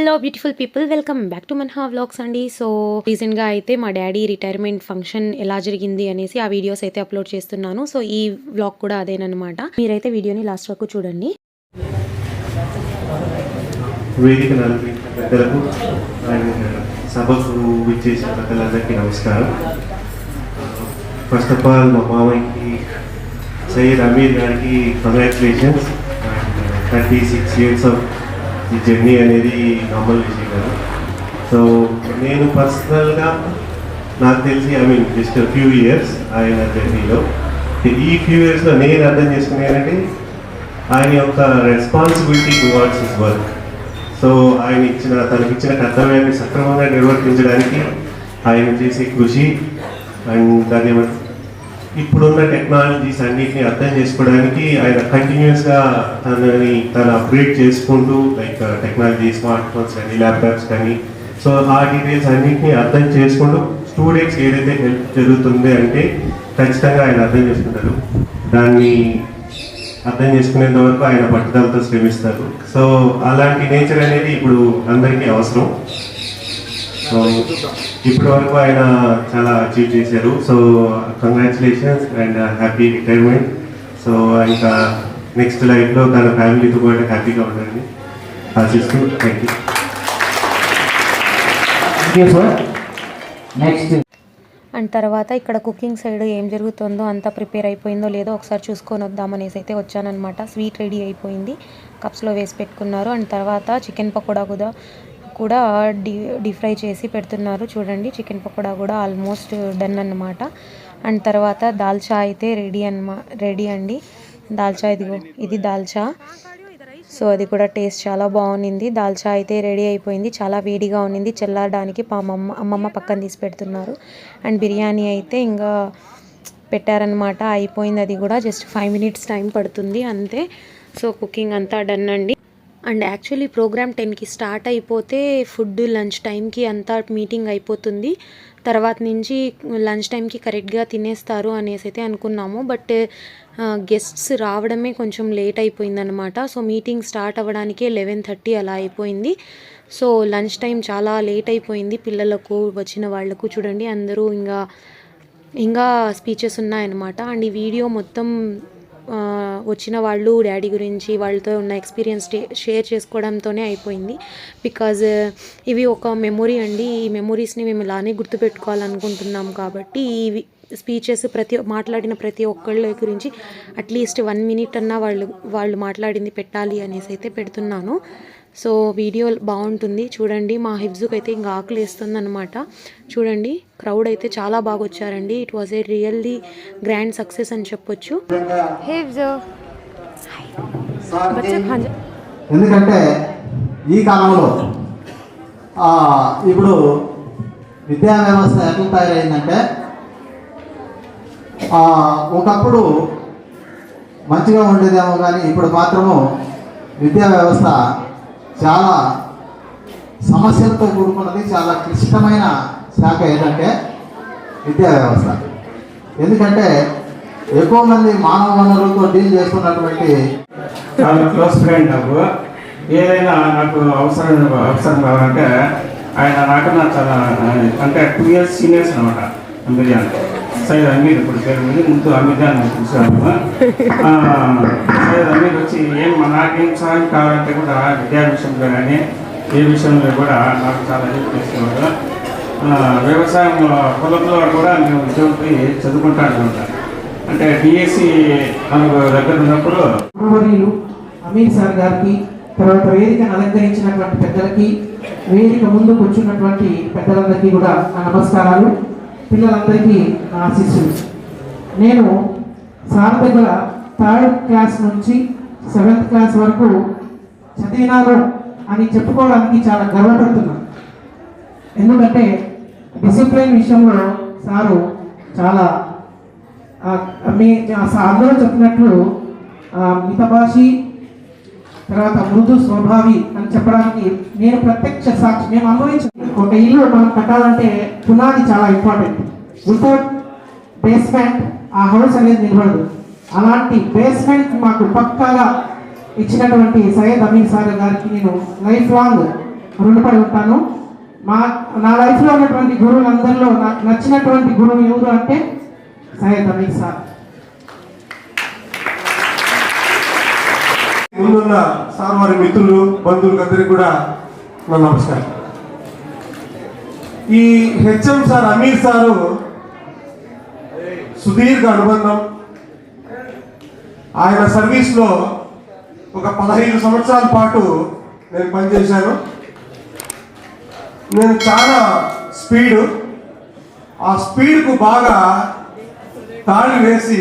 Hello beautiful people, welcome back to Manha vlogs అండి. So రీసెంట్గా అయితే మా డాడీ రిటైర్మెంట్ ఫంక్షన్ ఎలా జరిగింది అనేసి ఆ వీడియోస్ అయితే అప్లోడ్ చేస్తున్నాను. సో ఈ వ్లాగ్ కూడా అదేనమాట. మీరైతే వీడియోని లాస్ట్ వరకు చూడండి. సభకు విచ్చేసిన పెద్దలందరికీ నమస్కారం. ఫస్ట్ ఆఫ్ ఆల్ మా మామయ్యకి సయ్యద్ అమీర్ గారికి కంగ్రాచులేషన్స్. 36 years ఆఫ్ ఈ జర్నీ అనేది నార్మల్ విషయం కదా. సో నేను పర్సనల్గా నాకు తెలిసి జస్ట్ ఫ్యూ ఇయర్స్ ఆయన జర్నీలో, ఈ ఫ్యూ ఇయర్స్లో నేను అర్థం చేసుకునేదంటే ఆయన యొక్క responsibility towards his work. So తనకిచ్చిన కర్తవ్యాన్ని సక్రమంగా నిర్వర్తించడానికి ఆయన చేసే కృషి అండ్ అదేమంటే ఇప్పుడున్న టెక్నాలజీస్ అన్నిటిని అర్థం చేసుకోవడానికి ఆయన కంటిన్యూస్గా తను అప్గ్రేడ్ చేసుకుంటూ, లైక్ టెక్నాలజీ, స్మార్ట్ ఫోన్స్ కానీ, ల్యాప్టాప్స్ కానీ, సో ఆ డీటెయిల్స్ అన్నింటినీ అర్థం చేసుకుంటూ స్టూడెంట్స్ ఏదైతే హెల్ప్ జరుగుతుంది అంటే ఖచ్చితంగా ఆయన అర్థం చేసుకుంటారు. దాన్ని అర్థం చేసుకునేంత వరకు ఆయన పట్టుదలతో శ్రమిస్తారు. సో అలాంటి నేచర్ అనేది ఇప్పుడు అందరికీ అవసరం. సో ఇప్పటి వరకు ఆయన చాలా అచీవ్ చేశారు. So congratulations and happy retirement. So ఇంకా నెక్స్ట్ లైఫ్లో తన ఫ్యామిలీతో పాటు హ్యాపీగా ఉండాలని ఆశిస్తూ థ్యాంక్ యూ. నెక్స్ట్ అండ్ తర్వాత ఇక్కడ కుకింగ్ సైడ్ ఏం జరుగుతుందో, అంతా ప్రిపేర్ అయిపోయిందో లేదో ఒకసారి చూసుకొని వద్దామనేసి అయితే వచ్చానమాట. స్వీట్ రెడీ అయిపోయింది, కప్స్లో వేసి పెట్టుకున్నారు. అండ్ తర్వాత చికెన్ పకోడా కూడా డీప్ ఫ్రై చేసి పెడుతున్నారు. చూడండి, చికెన్ పకోడా కూడా ఆల్మోస్ట్ డన్ అన్నమాట. అండ్ తర్వాత దాల్చా అయితే రెడీ అండి. దాల్చా ఇది దాల్చా. సో అది కూడా టేస్ట్ చాలా బాగుంది. దాల్చా అయితే రెడీ అయిపోయింది. చాలా వేడిగా ఉన్నింది, చల్లారడానికి అమ్మమ్మ పక్కన తీసి పెడుతున్నారు. అండ్ బిర్యానీ అయితే ఇంకా పెట్టారనమాట, అయిపోయింది. అది కూడా జస్ట్ 5 minutes టైం పడుతుంది అంతే. సో కుకింగ్ అంతా డన్ అండి. అండ్ యాక్చువల్లీ ప్రోగ్రామ్ 10కి స్టార్ట్ అయిపోతే ఫుడ్ లంచ్ టైంకి అంతా మీటింగ్ అయిపోతుంది. తర్వాత నుంచి లంచ్ టైంకి కరెక్ట్గా తినేస్తారు అనేసి అయితే అనుకున్నాము. బట్ గెస్ట్స్ రావడమే కొంచెం లేట్ అయిపోయిందనమాట. సో మీటింగ్ స్టార్ట్ అవ్వడానికే 11:30 అలా అయిపోయింది. సో లంచ్ టైం చాలా లేట్ అయిపోయింది పిల్లలకు, వచ్చిన వాళ్ళకు. చూడండి, అందరూ ఇంకా స్పీచెస్ ఉన్నాయన్నమాట. అండ్ ఈ వీడియో మొత్తం వచ్చిన వాళ్ళు డాడీ గురించి, వాళ్ళతో ఉన్న ఎక్స్పీరియన్స్ షేర్ చేసుకోవడంతోనే అయిపోయింది. బికాజ్ ఇవి ఒక మెమొరీ అండి. ఈ మెమొరీస్ని మేము ఇలానే గుర్తుపెట్టుకోవాలనుకుంటున్నాం కాబట్టి ఇవి స్పీచెస్ మాట్లాడిన ప్రతి ఒక్కళ్ళ గురించి అట్లీస్ట్ 1 minute అన్నా వాళ్ళు మాట్లాడింది పెట్టాలి అనేసి అయితే పెడుతున్నాను. సో వీడియో బాగుంటుంది చూడండి. మా హిబ్జుకి అయితే ఇంకా ఆకలి వేస్తుంది అనమాట. చూడండి, క్రౌడ్ అయితే చాలా బాగా వచ్చారండి. It was a really grand success అని చెప్పొచ్చు. ఎందుకంటే ఈ కాలంలో ఇప్పుడు విద్యా వ్యవస్థ ఎట్లా తయారైందంటే, ఒకప్పుడు మంచిగా ఉండేదేమో కానీ ఇప్పుడు మాత్రము విద్యా వ్యవస్థ చాలా సమస్యలతో కూడుకున్నది. చాలా క్లిష్టమైన శాఖ ఏంటంటే విద్యా వ్యవస్థ. ఎందుకంటే ఎక్కువ మంది మానవ వనరులతో డీల్ చేస్తున్నటువంటి చాలా క్లోజ్ ఫ్రెండ్. నాకు ఏదైనా నాకు అవసరం కావాలంటే ఆయన నాకన్నా చాలా అంటే 2 years సీనియర్స్ అనమాట. బిర్యానీ సయ్యద్ అమీర్ ఇప్పుడు పేరు ముందు అమీర్ అని చూసాను. సయ్యద్ అమీర్ వచ్చి నాకేం సహాయం కావాలంటే కూడా విద్యా విషయంలో కానీ ఏ విషయంలో కూడా నాకు చాలా హెల్ప్ చేసేవాడు. వ్యవసాయం పొలంలో కూడా మేము ఉద్యోగి చదువుకుంటాను అనమాట. అంటే డిఎస్సి మనకు దగ్గర ఉన్నప్పుడు అమీర్ సార్ గారికి, తర్వాత వేదికను అలంకరించినటువంటి పెద్దలకి, వేదిక ముందు కూర్చున్నటువంటి పెద్దలందరికీ కూడా నా నమస్కారాలు. పిల్లలందరికీ నా ఆశీస్సులు. నేను సార్ దగ్గర 3rd class నుంచి 7th class వరకు చదివినాను అని చెప్పుకోవడానికి చాలా గర్వపడుతున్నాను. ఎందుకంటే డిసిప్లిన్ విషయంలో సారు చాలా అందరూ చెప్పినట్లు మితభాషి, తర్వాత మృదు స్వభావి అని చెప్పడానికి నేను ప్రత్యక్ష సాక్షి. మేము అనుభవించాను. ఒక ఇల్లు మనం కట్టాలంటే పునాది చాలా ఇంపార్టెంట్. వితౌట్ బేస్మెంట్ ఆ హౌస్ అనేది నిలబడదు. అలాంటి బేస్మెంట్ మాకు పక్కాగా ఇచ్చినటువంటి సయ్యద్ అమీర్ సార్ గారికి నేను లైఫ్ లాంగ్ రుణపడి ఉంటాను. నా లైఫ్లో ఉన్నటువంటి గురువులందరిలో నాకు నచ్చినటువంటి గురువు ఎవరు అంటే సయ్యద్ అమీర్ సార్. ముందున్న సార్ వారి మిత్రులు బంధువులకు అందరికీ కూడా నా నమస్కారం. ఈ హెచ్ఎం సార్ అమీర్ సారు సుదీర్ఘ అనుబంధం. ఆయన సర్వీస్లో ఒక 15 సంవత్సరాల పాటు నేను పనిచేశాను. నేను చాలా ఆ స్పీడ్కు బాగా తాళి వేసి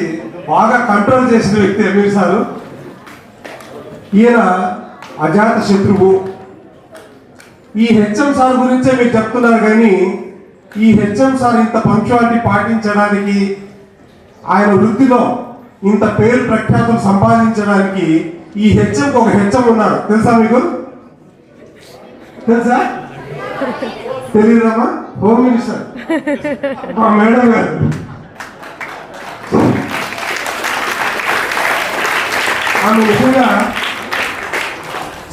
బాగా కంట్రోల్ చేసిన వ్యక్తి అమీర్ సారు. ఈయన అజాత శత్రువు. ఈ హెచ్ఎం సార్ గురించే మీరు చెప్తున్నారు, కానీ ఈ హెచ్ఎం సార్ ఇంత పంక్చువాలిటీ పాటించడానికి, ఆయన వృత్తిలో ఇంత పేరు ప్రఖ్యాతులు సంపాదించడానికి ఈ హెచ్ఎంకి ఒక హెచ్ఎం ఉన్నాడు. తెలుసా మీకు? తెలుసా? తెలియదమ్మా? హోమ్ మినిస్టర్ మా మేడం గారు. ఆమె నిజంగా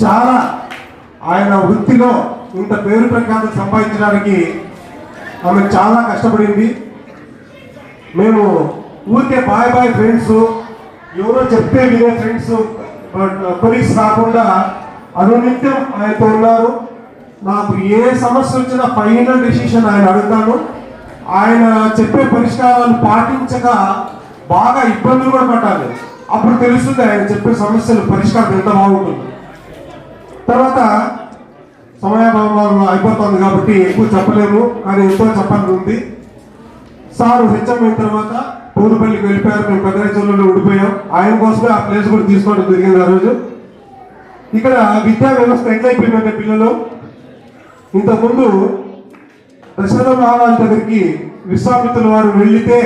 చాలా ఆయన వృత్తిలో ఇంత పేరు ప్రఖ్యాతులు సంపాదించడానికి ఆమె చాలా కష్టపడింది. మేము ఊరికే బాయ్ ఫ్రెండ్స్, ఎవరో చెప్తే వినే ఫ్రెండ్స్ కొలీగ్స్ కాకుండా అనునిత్యం ఆయనతో ఉన్నారు. నాకు ఏ సమస్య వచ్చినా ఫైనల్ డెసిషన్ ఆయన అడుగుతాను. ఆయన చెప్పే పరిష్కారాలు పాటించక బాగా ఇబ్బందులు కూడా పట్టాలి. అప్పుడు తెలుస్తుంది ఆయన చెప్పే సమస్యలు పరిష్కారం ఎంత బాగుంటుంది. తర్వాత సమయాభావం అయిపోతుంది కాబట్టి ఎక్కువ చెప్పలేము, కానీ ఎంతో చెప్పాలని ఉంది. సారు హెచ్ఎం అయిన తర్వాత పూరుపల్లికి వెళ్ళిపోయారు. మేము పెద్దరాచూరులో ఉండిపోయాం. ఆయన కోసమే ఆ ప్లేస్ కూడా తీసుకోవడం జరిగింది. ఆ రోజు ఇక్కడ విద్యా వ్యవస్థ ఎట్లయిపోయిందంటే, పిల్లలు ఇంతకుముందు దశరథ మహారాజు దగ్గరికి విశ్వామిత్రుల వారు వెళితే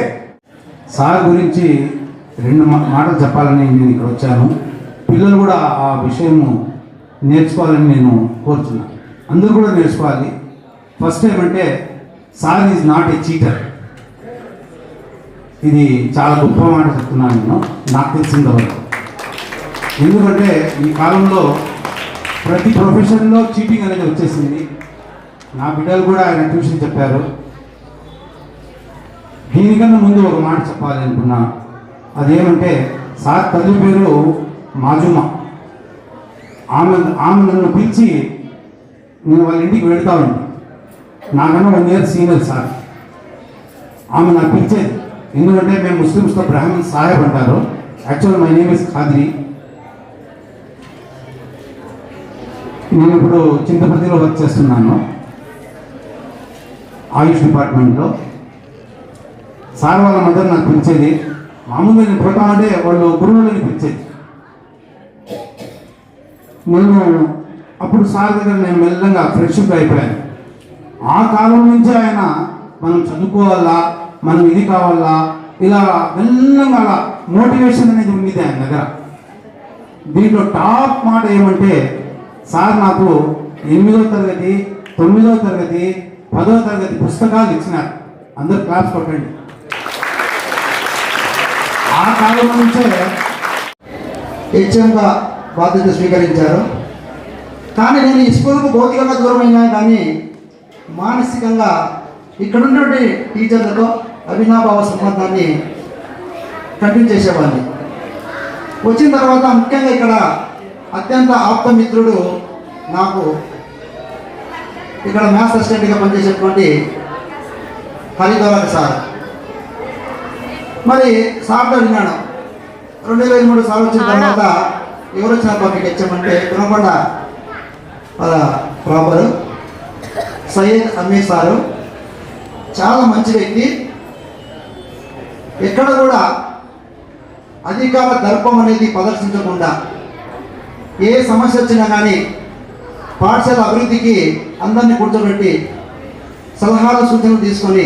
సార్ గురించి 2 మాటలు చెప్పాలని నేను ఇక్కడ వచ్చాను. పిల్లలు కూడా ఆ విషయము నేర్చుకోవాలని నేను కోరుతున్నాను. అందరూ కూడా నేర్చుకోవాలి. ఫస్ట్ ఏమంటే, sir is not a cheater. ఇది చాలా గొప్ప మాట చెప్తున్నాను నేను, నాకు తెలిసినంతవరకు. ఎందుకంటే ఈ కాలంలో ప్రతి ప్రొఫెషన్లో చీటింగ్ అనేది వచ్చేసింది. నా బిడ్డలు కూడా ఆయన ట్యూషన్ చెప్పారు. దీనికన్నా ముందు ఒక మాట చెప్పాలి అనుకున్నా. అదేమంటే, సార్ తల్లి పేరు మాజుమ్మ. ఆమె నన్ను పిలిచి, నేను వాళ్ళ ఇంటికి వెళ్తా ఉంది. నాకన్నా 1 year సీనియర్ సార్. ఆమె నాకు పిలిచేది. ఎందుకంటే మేము ముస్లిమ్స్తో బ్రాహ్మణ్ సాహెబ్ అంటారు. Actual my name is Khadri. నేను ఇప్పుడు చింతపర్తిలో వర్క్ చేస్తున్నాను, ఆయుష్ డిపార్ట్మెంట్లో. సార్ వాళ్ళ మదర్ నాకు పిలిచేది. మామూలుగా నేను పోతామంటే వాళ్ళు గురువులని పిలిచేది. నేను అప్పుడు సార్ దగ్గర నేను మెల్లగా ఫ్రెండ్షిప్ అయిపోయాను. ఆ కాలం నుంచి ఆయన మనం చదువుకోవాలా, మనం ఇది కావాలా, ఇలా మెల్లగా అలా మోటివేషన్ అనేది ఉండేది ఆయన దగ్గర. దీంట్లో టాప్ మాట ఏమంటే, సార్ నాకు 8వ తరగతి, 9వ తరగతి, 10వ తరగతి పుస్తకాలు ఇచ్చినారు. అందరు క్లాస్ కొట్టండి. ఆ కాలం నుంచే హెచ్ఎంగా బాధ్యత స్వీకరించారు. కానీ నేను ఈ స్కూల్కు భౌతికంగా దూరమైనా కానీ మానసికంగా ఇక్కడ ఉన్నటువంటి టీచర్లతో అవినాభావ సంబంధాన్ని కంటిన్యూ చేసేవాడిని. వచ్చిన తర్వాత ముఖ్యంగా ఇక్కడ అత్యంత ఆప్తమిత్రుడు నాకు ఇక్కడ మ్యాథ్స్ అసిస్టెంట్గా పనిచేసేటువంటి హరిదవర్ సార్. మరి సార్తో విన్నాను. 2003 సార్ వచ్చిన తర్వాత ఎవరు వచ్చిన పబ్లిక్ హెచ్ఎంటే గుణకొండ వాళ్ళ ప్రాపర్ సయ్యద్ అమీర్ సారు. చాలా మంచి వ్యక్తి. ఎక్కడ కూడా అధికార దర్పం అనేది ప్రదర్శించకుండా ఏ సమస్య వచ్చినా కానీ పాఠశాల అభివృద్ధికి అందరినీ కూర్చోబెట్టి సలహాలు సూచనలు తీసుకొని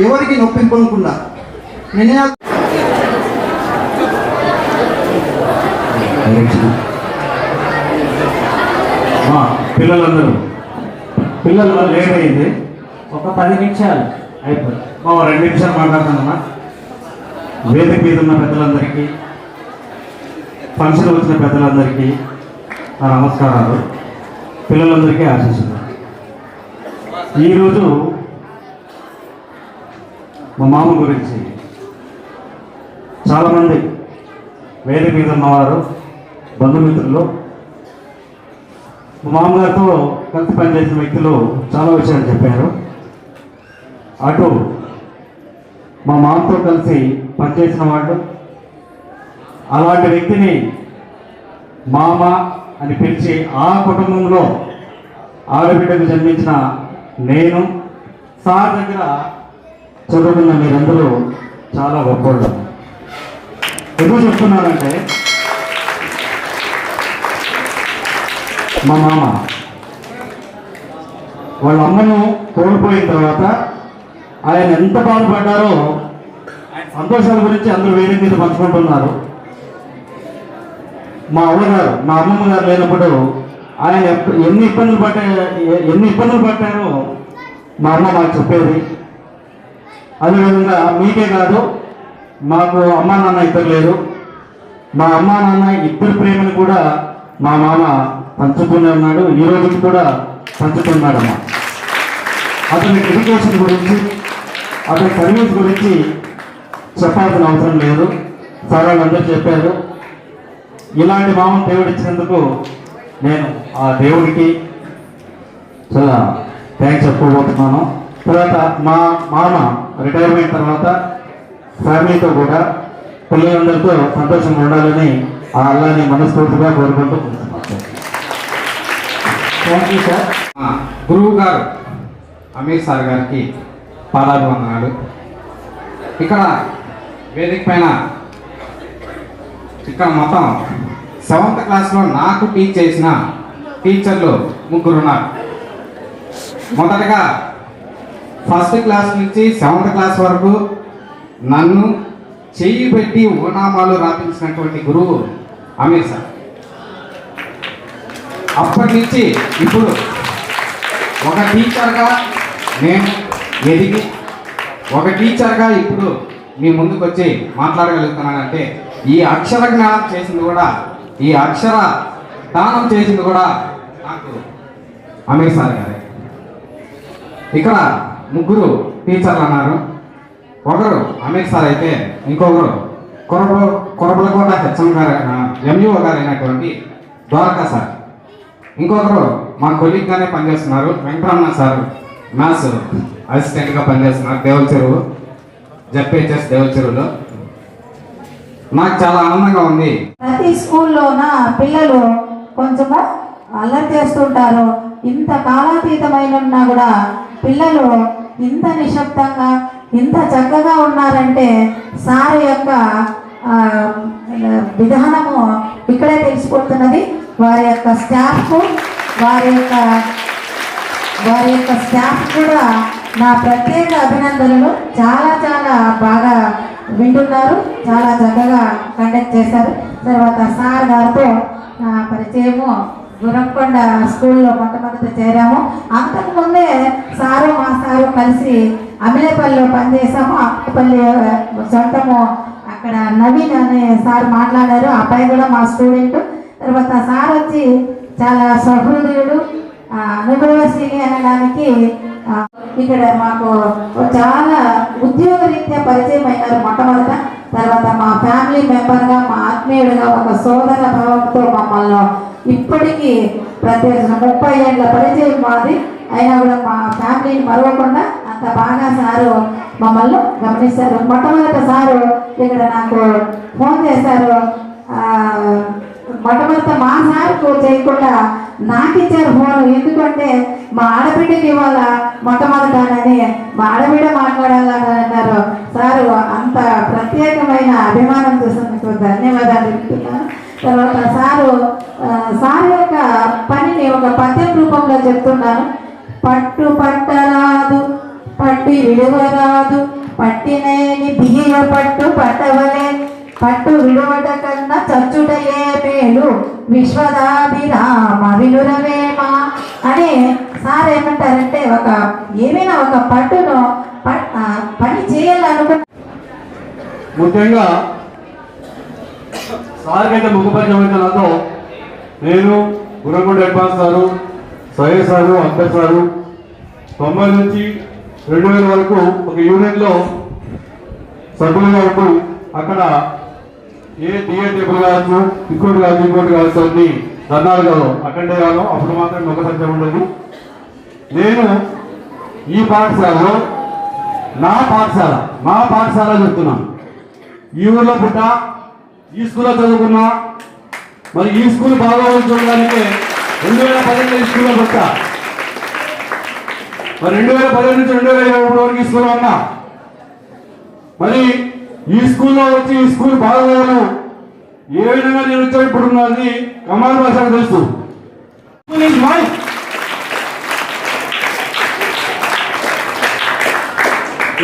ఎవరికి నొప్పింపకుండా నిర్ణయాలు పిల్లలు లేట్ అయింది. ఒక 10 నిమిషాలు అయిపోయింది. 2 నిమిషాలు మాట్లాడుతున్నామా. వేదిక మీద ఉన్న పెద్దలందరికీ, ఫంక్షన్ వచ్చిన పెద్దలందరికీ నా నమస్కారాలు. పిల్లలందరికీ ఆశిస్తున్నాను. ఈరోజు మా మామ గురించి చాలామంది వేదిక మీద ఉన్నవారు, బంధుమిత్రులు, మా మామగారితో కలిసి పనిచేసిన వ్యక్తులు చాలా విషయాలు చెప్పారు. అటు మా మామతో కలిసి పనిచేసిన వాళ్ళు, అలాంటి వ్యక్తిని మామ అని పిలిచి ఆ కుటుంబంలో ఆడబిడ్డకు జన్మించిన నేను, సార్ దగ్గర చదువుకున్న మీరందరూ చాలా గొప్పవాళ్ళు. ఎందుకు చెప్తున్నానంటే మా మామ వాళ్ళ అమ్మను కోల్పోయిన తర్వాత ఆయన ఎంత బాధపడ్డారో ఆయన సంతోషాల గురించి అందరూ వేరే మీద పంచుకుంటున్నారు. మా అమ్మగారు, మా అమ్మమ్మ గారు లేనప్పుడు ఆయన ఎన్ని ఇబ్బందులు పడ్డారో మా అమ్మ మాకు చెప్పేది. అదేవిధంగా మీకే కాదు, మాకు అమ్మా నాన్న ఇద్దరు లేరు, మా అమ్మా నాన్న ఇద్దరు ప్రేమను కూడా మా మామ పంచుతూనే ఉన్నాడు, ఈ రోజుకి కూడా పంచుతున్నాడమ్మా. అతని ఎడ్యుకేషన్ గురించి, అతని సర్వీస్ గురించి చెప్పాల్సిన అవసరం లేదు, సార్ వాళ్ళందరూ చెప్పారు. ఇలాంటి మామను దేవుడు ఇచ్చినందుకు నేను ఆ దేవుడికి చాలా థ్యాంక్స్ చెప్పుకోబోతున్నాను. తర్వాత మా మామ రిటైర్మెంట్ తర్వాత ఫ్యామిలీతో కూడా పిల్లలందరితో సంతోషంగా ఉండాలని ఆ అల్లాని మనస్ఫూర్తిగా కోరుకుంటూ థ్యాంక్ యూ సార్. గురువు గారు అమీర్ సార్ గారికి పాదాభివందనాలు. ఇక్కడ వేదిక పైన ఇక్కడ మొత్తం 7th క్లాస్లో నాకు టీచ్ చేసిన టీచర్లు 3 ఉన్నారు. మొదటగా 1st క్లాస్ నుంచి 7th క్లాస్ వరకు నన్ను చెయ్యి పెట్టి ఓనామాలు రాపించినటువంటి గురువు అమీర్ సార్. అప్పటి నుంచి ఇప్పుడు ఒక టీచర్గా నేను ఎదిగి, ఒక టీచర్గా ఇప్పుడు మీ ముందుకు వచ్చి మాట్లాడగలుగుతున్నానంటే ఈ అక్షర జ్ఞానం చేసింది కూడా, ఈ అక్షర దానం చేసింది కూడా నాకు అమీర్ సార్ గారే. ఇక్కడ 3 టీచర్లు అన్నారు. ఒకరు అమీర్ సార్ అయితే ఇంకొకరు కొరబలకోట హెచ్ఎం గారు, ఎంఈఓ గారు అయినటువంటి ద్వారకా సార్. ఇంకొకరు మా కొలీగ్గానే పనిచేస్తున్నారు, వెంకటరమణ సార్, మ్యాథ్స్ అసిస్టెంట్గా పనిచేస్తున్నారు దేవుల చెరువు, జెడ్పీహెచ్ఎస్ దేవుల చెరువులో. నాకు చాలా ఆనందంగా ఉంది. ప్రతి స్కూల్లోన పిల్లలు కొంచెం అల్లరి చేస్తుంటారు. ఇంత కాలాతీతమైన ఉన్నా కూడా పిల్లలు ఇంత నిశ్శబ్దంగా, ఇంత చక్కగా ఉన్నారంటే సార్ యొక్క విధానము ఇక్కడే తెలిసిపోతున్నది. వారి యొక్క స్టాఫ్ కూడా నా ప్రత్యేక అభినందనలు. చాలా చాలా బాగా వింటున్నారు, చాలా చక్కగా కండక్ట్ చేశారు. తర్వాత సార్ గారితో నా పరిచయము గురంకొండ స్కూల్లో మొట్టమొదట చేరాము. అంతకుముందే సారు మా సారు కలిసి అమిలేపల్లిలో పనిచేసాము. అమిలేపల్లి సొంతము అక్కడ నవీన్ అనే సార్ మాట్లాడారు, ఆ అబ్బాయి కూడా మా స్టూడెంట్. తర్వాత సార్ వచ్చి చాలా సహృదయుడు, అనుభవశీలి అనడానికి ఇక్కడ మాకు చాలా ఉద్యోగరీత్యా పరిచయం అయినారు మొట్టమొదట. తర్వాత మా ఫ్యామిలీ మెంబర్గా, మా ఆత్మీయుడిగా, ఒక సోదర భావంతో మమ్మల్ని ఇప్పటికీ ప్రతి 30 ఏళ్ళ పరిచయం మాది అయినా కూడా మా ఫ్యామిలీని మరవకుండా అంత బాగా సారు మమ్మల్ని గమనిస్తారు. మొట్టమొదట సారు ఇక్కడ నాకు ఫోన్ చేశారు. మొట్టమొదట మా సార్కు చేయకుండా నాకు ఇచ్చారు ఫోన్. ఎందుకంటే మా ఆడబిడ్డకి ఇవాళ మొట్టమొదటని మా ఆడబిడ్డ మాట్లాడాలని అన్నారు. సారు అంత ప్రత్యేకమైన అభిమానం చూసినందుకు ధన్యవాదాలు చెప్తున్నాను. తర్వాత సారు యొక్క పనిని ఒక పద్యం రూపంలో చెప్తున్నాను. పట్టు పట్టరాదు, పట్టి విడువరాదు, పట్టినేని బియ్య పట్టు పట్టవలే, పట్టు విడువట కన్నా చచ్చుటయే మేలు, విశ్వదాభిరామ వినురవేమ అని సార్ ఏమంటారంటే ఏమైనా ఒక పట్టును పని చేయాలనుకుంటే ముఖ్యంగా సార్ కంటే ముఖపరిచయం అయితే నాతో నేను Gurramkonda advance sir, Syed sir, Akbar sir 90 నుంచి 2000 వరకు ఒక యూనియన్లో సభ్యులుగా ఉంటూ అక్కడ ఏ టీఏ టేబుల్ కావచ్చు, ఇంకోటి కావచ్చు అన్ని ధర్నాలుగా అటెండ్ అయ్యాను. అప్పుడు మాత్రం ఒక సంఖ్య ఉండదు. నేను ఈ పాఠశాలలో నా పాఠశాల చెప్తున్నాను. ఈ ఊళ్ళో పుట్ట, ఈ స్కూల్లో చదువుకున్నా. మరి ఈ స్కూల్ బాగోగులు చూడడానికి 2010 ఈ స్కూల్లో పుట్టా. మరి 2010 నుంచి 2023 వరకు ఈ స్కూల్లో ఉన్నా. మరి ఈ స్కూల్లో వచ్చి ఈ స్కూల్ బాగోగులు ఏ విధంగా నేను వచ్చా ఇప్పుడు ఉన్నది కమాల్ భాషకు తెలుసు.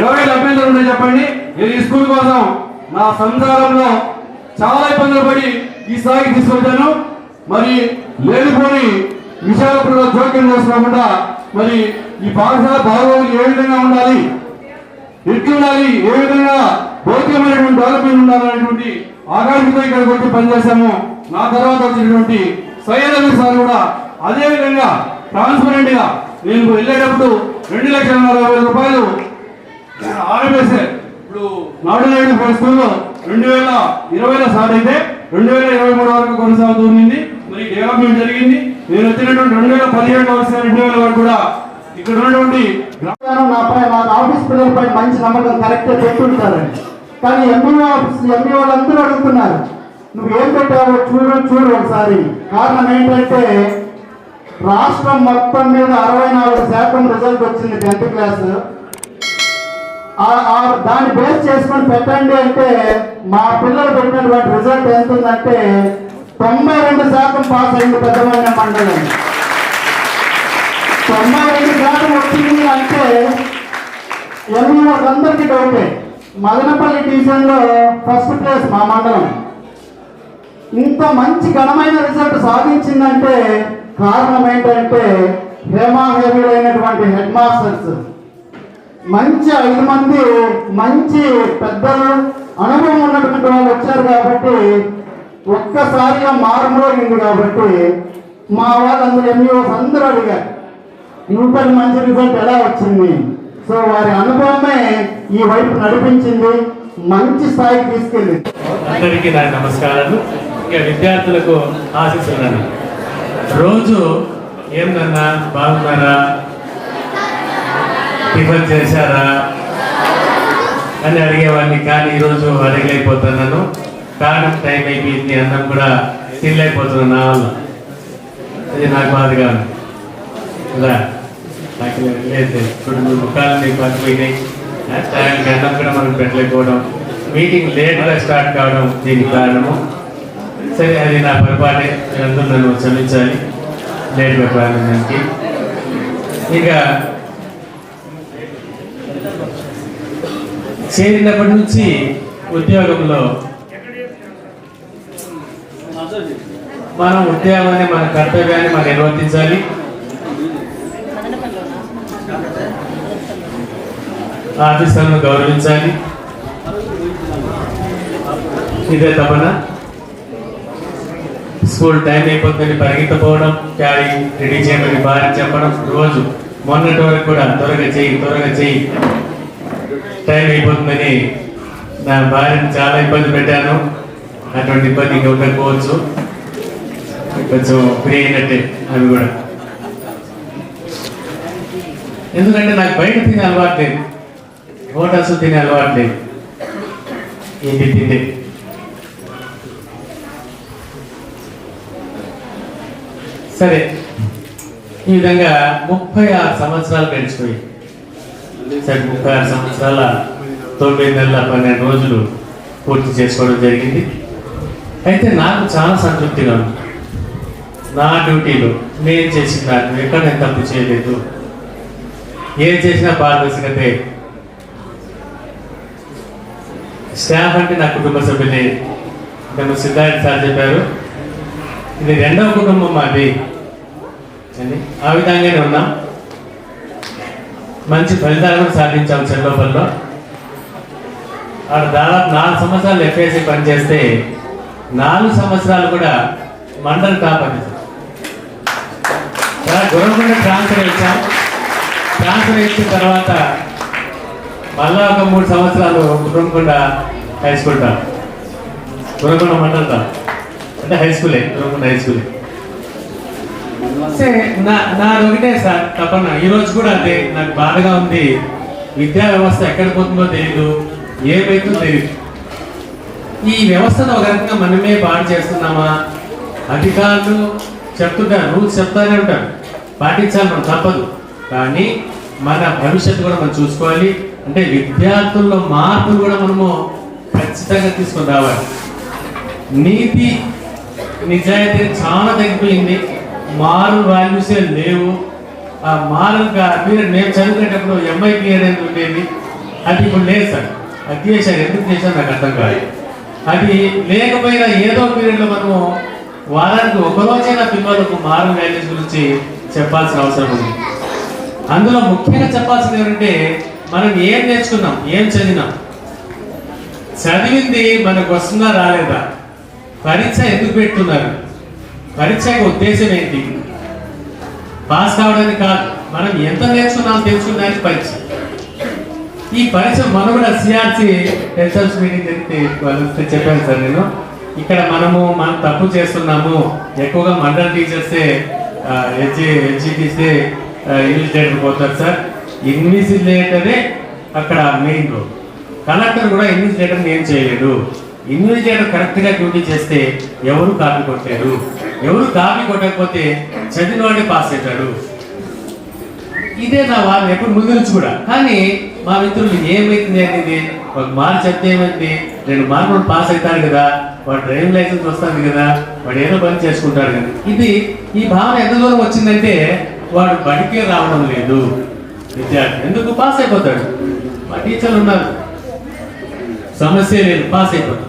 ఎవరైనా అభ్యంతరం ఉంటే చెప్పండి. నేను ఈ స్కూల్ కోసం నా సంసారంలో చాలా ఇబ్బందులు పడి ఈ స్థాయికి తీసుకొచ్చాను. మరి లేనిపోని విషయాల జోక్యం చేసుకోకుండా మరి ఈ పాఠశాల బాగోగులు ఏ విధంగా ఉండాలి, ఎట్లుండాలి, ఏ విధంగా భౌతికమైనటువంటి డెవలప్మెంట్ ఉండాలనేటువంటి ఆకాంక్షతో ఇక్కడికి వచ్చి పనిచేశాము. నా తర్వాత వచ్చినటువంటి సయ్యద్ అమీర్ సార్ కూడా అదే విధంగా ట్రాన్స్పరెంట్ గా నేను వెళ్ళేటప్పుడు 2,40,000 రూపాయలు ఆర్ఎంఎస్ఏ ఇప్పుడు నాడు నేడు స్కూల్లో 2020లో స్టార్ట్ అయితే 2023 వరకు కొనసాగుతుంది. మరి డెవలప్మెంట్ జరిగింది. నేను వచ్చినటువంటి 2017 2000 వరకు కూడా ఇక్కడ ఉన్నటువంటి నాపై మా ఆఫీస్ పిల్లలపై మంచి నమ్మకం కరెక్ట్గా చెప్తుంటారండి. కానీ ఎంఈ వాళ్ళందరూ అడుగుతున్నారు, నువ్వు ఏం పెట్టావో చూడు ఒకసారి. కారణం ఏంటంటే రాష్ట్రం మొత్తం మీద 64% రిజల్ట్ వచ్చింది 10th క్లాస్. దాన్ని బేస్ చేసుకొని పెట్టండి అంటే మా పిల్లలు పెట్టినటువంటి రిజల్ట్ ఎంత ఉందంటే 92% పాస్ అయింది పెద్దమన్న మండలం. 92% వచ్చింది అంటే ఎంఈ వాళ్ళందరికీ డౌటే. మదనపల్లి డివిజన్లో ఫస్ట్ ప్లేస్ మా మండలం. ఇంత మంచి ఘనమైన రిజల్ట్ సాధించిందంటే కారణం ఏంటంటే హేమాహేమీలైనటువంటి హెడ్ మాస్టర్స్, మంచి 5 మంది మంచి పెద్దలు, అనుభవం ఉన్నటువంటి వాళ్ళు వచ్చారు కాబట్టి ఒక్కసారిగా మారుమోగింది. కాబట్టి మా వాళ్ళందరూ ఎంఈఓస్ అందరూ అడిగారు, ఇంత మంచి రిజల్ట్ ఎలా వచ్చింది. సో వారి అనుభవమే ఈ వైపు నడిపించింది, మంచి స్థాయికి తీసుకెళ్ళింది. అందరికీ నా నమస్కారాలు. ఇంకా విద్యార్థులకు ఆశిస్తున్నాను. రోజు ఏందన్నా బాగున్నారా, టిఫిన్ చేశారా అని అడిగేవాడిని. కానీ ఈరోజు అడగలేకపోతున్నాను. కారణం టైం అయిపోయింది, అన్నం కూడా తినలేకపోతున్నాను నా వల్ల. అది నాకు బాధగా ఉంది. ఇలా నాకు లేదు, ఇప్పుడు ముఖాలని పడిపోయినాయి. టైంకి అన్నం కూడా మనం పెట్టలేకపోవడం, మీటింగ్ లేట్గా స్టార్ట్ కావడం దీనికి కారణము. సరే, అది నా పొరపాటే. అందరూ నన్ను క్షమించాలి లేట్గా ప్రారంభానికి. ఇక చేరినప్పటి నుంచి ఉద్యోగంలో మనం ఉద్యోగాన్ని, మన కర్తవ్యాన్ని మనం నిర్వర్తించాలి. ఆఫీసర్లను గౌరవించాలి. ఇదే తపన. స్కూల్ టైం అయిపోతుందని పరిగెత్తపోవడం, క్యారీ రెడీ చేయమని భార్య చెప్పడం, రోజు మొన్నటి వరకు కూడా త్వరగా చెయ్యి టైం అయిపోతుందని నా భార్యను చాలా ఇబ్బంది పెట్టాను. అటువంటి ఇబ్బంది ఇంకా ఉండకపోవచ్చు, కొంచెం ఫ్రీ అయినట్టే అవి కూడా. ఎందుకంటే నాకు బయట తినే అలవాటు లేదు, హోటల్స్ తినే అలవాటు లేదు. ఏంటి తిండి సరే. ఈ విధంగా 36 సంవత్సరాలు గడిచిపోయి, సరే 36 సంవత్సరాల 9 నెలల 12 రోజులు పూర్తి చేసుకోవడం జరిగింది. అయితే నాకు చాలా సంతృప్తిగా ఉంది. నా డ్యూటీలో నేను చేసిన దాన్ని ఎక్కడ నేను తప్పు చేయలేదు. ఏం చేసినా పారదర్శకతే. స్టాఫ్ అంటే నా కుటుంబ సభ్యులే. మేము సిద్ధార్థ సార్ చెప్పారు, ఇది 2వ కుటుంబం మాది అని. ఆ విధంగానే ఉన్నాం. మంచి ఫలితాలు కూడా సాధించాం చెన్నోపల్లో. దాదాపు 4 సంవత్సరాలు ఎఫ్ఏసి పనిచేస్తే 4 సంవత్సరాలు కూడా మండల్ టాప్ అని గురకొండ ట్రాన్స్ఫర్ ఇచ్చాం. ట్రాన్స్ఫర్ ఇచ్చిన తర్వాత మళ్ళా ఒక 3 సంవత్సరాలు గురకొండ హై స్కూల్ గురకొండ మండలం అంటే హై స్కూలే, గురకొండ హై స్కూలే. సరే నాది ఒకటే సార్ తపన, ఈరోజు కూడా అదే నాకు బాధగా ఉంది. విద్యా వ్యవస్థ ఎక్కడ పోతుందో తెలియదు, ఏమైతుందో తెలియదు. ఈ వ్యవస్థను ఒక రకంగా మనమే పాడు చేస్తున్నామా? అధికారులు చెప్తుంటారు, రూల్స్ చెప్తానే ఉంటారు, పాటించాలి, మనం తప్పదు. కానీ మన భవిష్యత్తు కూడా మనం చూసుకోవాలి. అంటే విద్యార్థుల్లో మార్పులు కూడా మనము ఖచ్చితంగా తీసుకొని రావాలి. నీతి నిజాయితీ చాలా తగ్గిపోయింది, మారల్ వాల్యూసే లేవు. ఆ మారల్ పీరియడ్ మేము చదువుకునేటప్పుడు ఎంఐ పీరియడ్ అనేది ఉండేది, అది ఇప్పుడు లేదు సార్. అది చేశారు, ఎందుకు చేశారు నాకు అర్థం కాదు. అది లేకపోయినా ఏదో పీరియడ్లో మనము వారానికి ఒకరోజైనా పిల్లలకు మారల్ వాల్యూస్ గురించి చెప్పాల్సిన అవసరం ఉంది. అందులో ముఖ్యంగా చెప్పాల్సింది ఏంటంటే మనం ఏం నేర్చుకున్నాం, ఏం చదివినాం, చదివింది మనకు వస్తుందా రాలేదా, పరీక్ష ఎందుకు పెడుతున్నారు, పరీక్షకు ఉద్దేశం ఏంటి, పాస్ కావడానికి కాదు, మనం ఎంత నేర్చుకున్నాం తెలుసుకున్నానికి పరీక్ష. ఈ పరీక్ష మనం కూడా సిఆర్సి రిసల్ట్స్ మీటింగ్ జరిగితే చెప్పాను సార్ నేను. ఇక్కడ మనం తప్పు చేస్తున్నాము, ఎక్కువగా మండల్ టీచర్సే హెచ్జిటీసే ఇన్విజిలేటర్ పోతారు సార్. ఇన్విజిలేటరే అక్కడ మెయిన్ రోల్. కలెక్టర్ కూడా ఇన్విజిలేటర్ ఏం చేయలేదు. ఇన్విజిలేటర్ కరెక్ట్గా డ్యూటీ చేస్తే ఎవరు కాపీ కొట్టారు, ఎవరు కాపీ కొట్టకపోతే చదివిన వాడే పాస్ అవుతాడు. ఇదే నా వాళ్ళు ఎప్పుడు ముందు నుంచి కూడా. కానీ మా మిత్రులు ఏమైతుంది అనేది ఒక మార్క్ చెప్తే ఏమైంది, 2 మార్కులు పాస్ అవుతారు కదా, వాడు డ్రైవింగ్ లైసెన్స్ వస్తుంది కదా, వాడు ఏదో పని చేసుకుంటాడు కదా. ఈ భావన ఎంత దూరం వచ్చిందంటే వాడు బడికే రావడం లేదు విద్యార్థి. ఎందుకు పాస్ అయిపోతాడు, మా టీచర్లు ఉన్నారు, సమస్య లేదు, పాస్ అయిపోతాడు.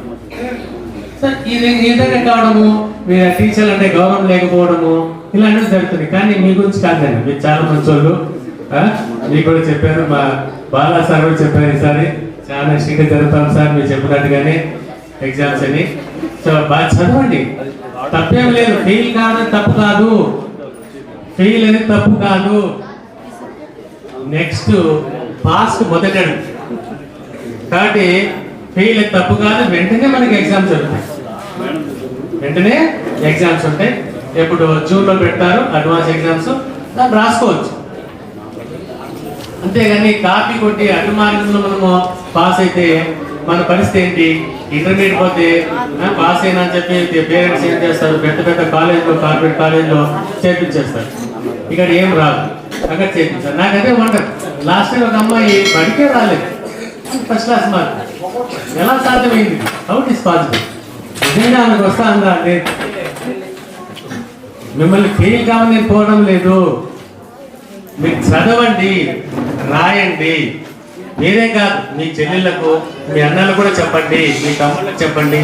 సార్ ఇది ఈ విధంగా కావడము, మీరు టీచర్లు అంటే గౌరవం లేకపోవడము ఇలాంటివి జరుగుతుంది. కానీ మీ గురించి కాదండి, మీరు చాలా మంచి వాళ్ళు. మీకు కూడా చెప్పారు, మా బాలా సార్ కూడా చెప్పారు, ఈసారి చాలా స్ట్రిక్ట్గా జరుగుతాం సార్ మీరు చెప్పినట్టుగానే ఎగ్జామ్స్ అని. సో బాగా చదవండి, తప్పేం లేదు. ఫెయిల్ కావడం తప్పు కాదు, ఫెయిల్ అనేది తప్పు కాదు. నెక్స్ట్ పాస్ మొదటడు కాబట్టి ఫెయిల్ తప్పు కాదు. వెంటనే మనకి ఎగ్జామ్స్ ఉంటాయి, వెంటనే ఎగ్జామ్స్ ఉంటాయి. ఎప్పుడు జూన్లో పెడతారు అడ్వాన్స్ ఎగ్జామ్స్, దాన్ని రాసుకోవచ్చు. అంతేగాని కాపీ కొట్టి అడ్డు మార్కులు మనము పాస్ అయితే మన పరిస్థితి ఏంటి? ఇంటర్మీడియట్ పోతే పాస్ అయినా అని చెప్పి పేరెంట్స్ ఏం చేస్తారు, పెద్ద పెద్ద కాలేజ్లో, కార్పొరేట్ కాలేజ్లో చేర్పించేస్తారు. ఇక్కడ ఏం రాదు, అక్కడ చేర్పించారు. నాకైతే వండర్. లాస్ట్ టైం ఒక అమ్మాయి బడికే రాలేదు, ఫస్ట్ క్లాస్ మార్క్. ఎలా సాధ్యమైంది? How it is possible? నిజంగా ఆమెకు వస్తా ఉందా? లేదు. మిమ్మల్ని ఫెయిల్ కావాలని నేను పోవడం లేదు, మీరు చదవండి, రాయండి. మీరే కాదు, మీ చెల్లెళ్ళకు, మీ అన్నలకు కూడా చెప్పండి, మీ తమ్ముళ్ళకు చెప్పండి.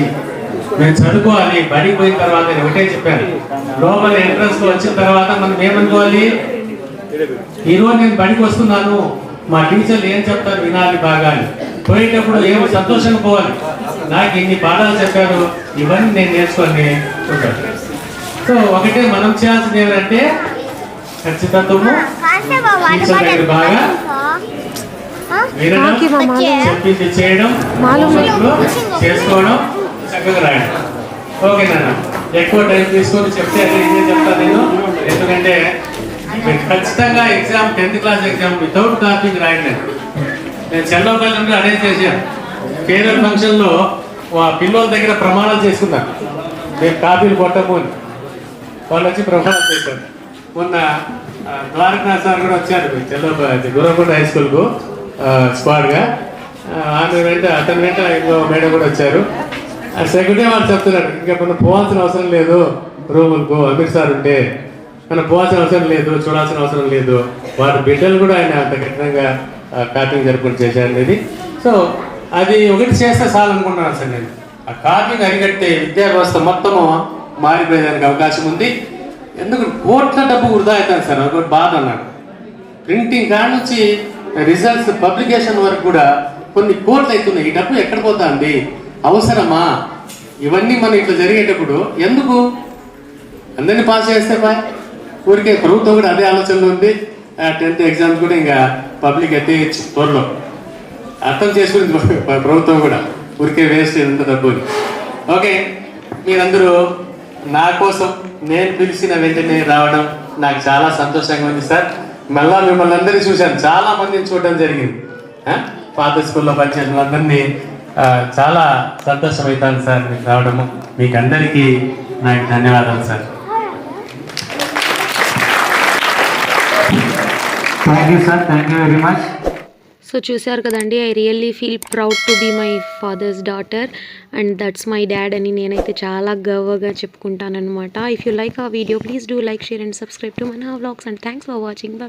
మేము చదువుకోవాలి. బడికి పోయిన తర్వాత నేను ఒకటే చెప్పాను, లోపల ఎంట్రన్స్ వచ్చిన తర్వాత మనం ఏమనుకోవాలి, ఈరోజు నేను బడికి వస్తున్నాను, మా టీచర్లు ఏం చెప్తారు వినాలి బాగా. పోయేటప్పుడు ఏమో సంతోషంగా పోవాలి, నాకు ఇన్ని పాఠాలు చెప్పారు, ఇవన్నీ నేను నేర్చుకొని ఉంటాను. సో ఒకటే మనం చేయాల్సింది ఏమంటే ఖచ్చితత్వము, టీచర్ దగ్గర బాగా వినడం, చెప్పింది చేయడం, చేసుకోవడం, చక్కగా రాయడం. ఓకేనా? ఎక్కువ టైం తీసుకొని చెప్తే అదే ఇదే చెప్తాను నేను. ఎందుకంటే ఖచ్చితంగా exam 10th class exam without కాపీకి రాయండి. నేను చెల్లపల్లి నుండి అరేంజ్ చేశాను. ఫేర్వెల్ ఫంక్షన్లో పిల్లల దగ్గర ప్రమాణాలు చేసుకున్నాను, నేను కాపీలు కొట్టము అని. వాళ్ళు వచ్చి ప్రమాణాలు చేశారు. మొన్న ద్వారకనాథ్ సార్ కూడా వచ్చారు చెల్లపల్లి గురకొండ హై స్కూల్కు స్క్వాడ్గా. ఆమె వెంట, అతని వెంట ఇంకో మేడం కూడా వచ్చారు. సెకండ్ డే వాళ్ళు చెప్తున్నారు, ఇంకా మనం పోవాల్సిన అవసరం లేదు రూములకు, అమీర్ సార్ ఉంటే మనం పోవాల్సిన అవసరం లేదు, చూడాల్సిన అవసరం లేదు. వారి బిడ్డలు కూడా ఆయన అంత కఠినంగా కాపీంగ్ జరుపుకొని చేశారు అనేది. సో అది ఒకటి చేస్తే చాలు అనుకుంటున్నాను సార్ నేను. ఆ కాపీని అరికట్టే విద్యా వ్యవస్థ మొత్తము మారిపోయేదానికి అవకాశం ఉంది. ఎందుకు కోట్ల డబ్బు వృధా అవుతాను సార్, ఒకటి బాధ అన్నాడు. ప్రింటింగ్ కాడ నుంచి రిజల్ట్స్ పబ్లికేషన్ వరకు కూడా కొన్ని కోట్లు అవుతున్నాయి. ఈ డబ్బు ఎక్కడ పోతా అండి? అవసరమా? ఇవన్నీ మనం ఇట్లా జరిగేటప్పుడు ఎందుకు అందరినీ పాస్ చేస్తే బాయ్ ఊరికే ప్రభుత్వం కూడా అదే ఆలోచనలో ఉంది. 10th ఎగ్జామ్స్ కూడా ఇంకా పబ్లిక్ అయితే త్వరలో అర్థం చేసుకుని ప్రభుత్వం కూడా ఊరికే వేస్ట్ ఎంత డబ్బు. ఓకే, మీరందరూ నా కోసం నేను పిలిచిన వెంటనే రావడం నాకు చాలా సంతోషంగా ఉంది సార్. మళ్ళా మిమ్మల్ని అందరినీ చూశాను, చాలా మందిని చూడడం జరిగింది. పాత స్కూల్లో పనిచేసిన అందరినీ చాలా సంతోషం అవుతాను సార్ మీకు రావడము. మీకు అందరికీ నాకు ధన్యవాదాలు sir. Thank you sir, thank you very much. So చూశారు కదండి, I really feel proud to be my father's daughter and that's my dad అని నేనైతే చాలా గర్వంగా చెప్పుకుంటానన్నమాట. ఇఫ్ యూ లైక్ ఆ video please do like, share and subscribe to మనా vlogs and thanks for watching.